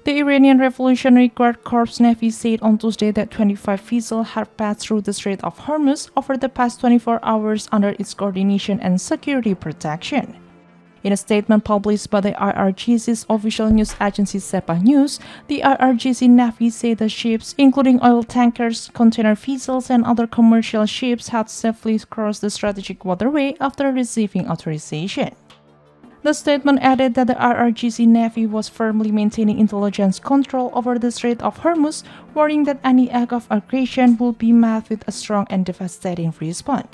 The Iranian Revolutionary Guard Corps Navy said on Tuesday that 25 vessels had passed through the Strait of Hormuz over the past 24 hours under its coordination and security protection. In a statement published by the IRGC's official news agency Sepah News, the IRGC Navy said the ships, including oil tankers, container vessels, and other commercial ships, had safely crossed the strategic waterway after receiving authorization. The statement added that the IRGC Navy was firmly maintaining intelligence control over the Strait of Hormuz, warning that any act of aggression would be met with a strong and devastating response.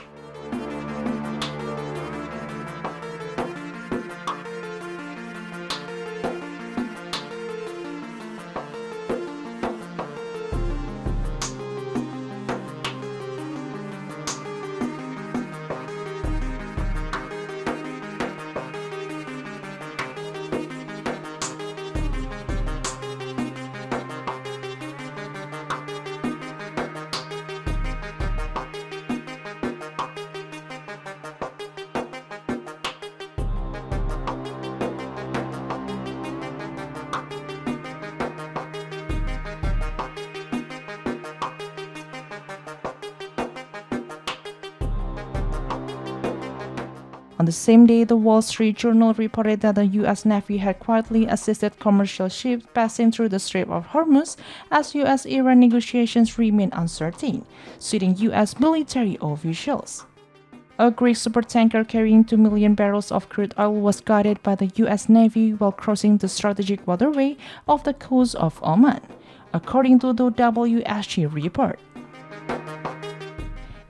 On the same day, the Wall Street Journal reported that the U.S. Navy had quietly assisted commercial ships passing through the Strait of Hormuz as U.S.-Iran negotiations remain uncertain, citing U.S. military officials. A Greek supertanker carrying 2 million barrels of crude oil was guided by the U.S. Navy while crossing the strategic waterway off the coast of Oman, according to the WSG report.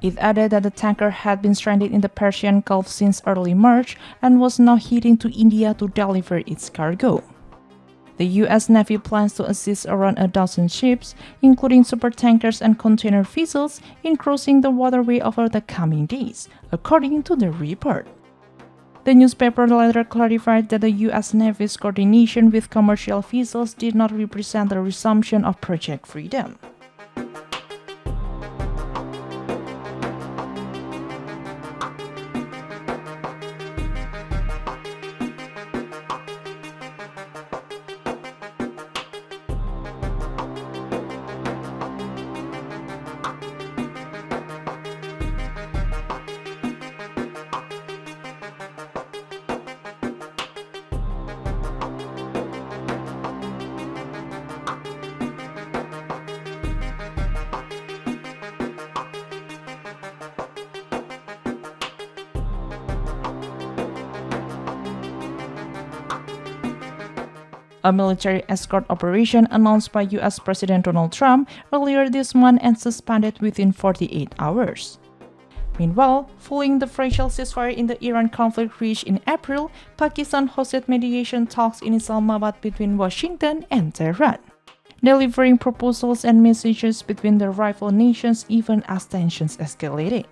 It added that the tanker had been stranded in the Persian Gulf since early March and was now heading to India to deliver its cargo. The U.S. Navy plans to assist around a dozen ships, including supertankers and container vessels, in crossing the waterway over the coming days, according to the report. The newspaper later clarified that the U.S. Navy's coordination with commercial vessels did not represent the resumption of Project Freedom. A military escort operation announced by U.S. President Donald Trump earlier this month and suspended within 48 hours. Meanwhile, following the fragile ceasefire in the Iran conflict reached in April, Pakistan hosted mediation talks in Islamabad between Washington and Tehran, delivering proposals and messages between the rival nations even as tensions escalated.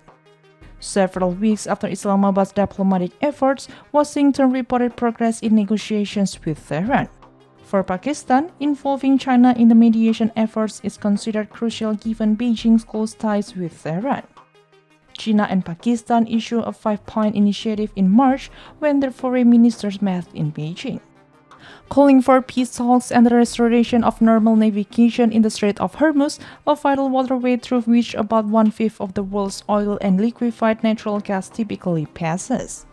Several weeks after Islamabad's diplomatic efforts, Washington reported progress in negotiations with Tehran. For Pakistan, involving China in the mediation efforts is considered crucial given Beijing's close ties with Tehran. China and Pakistan issued a 5-point initiative in March when their foreign ministers met in Beijing, calling for peace talks and the restoration of normal navigation in the Strait of Hormuz, a vital waterway through which about 1/5 of the world's oil and liquefied natural gas typically passes.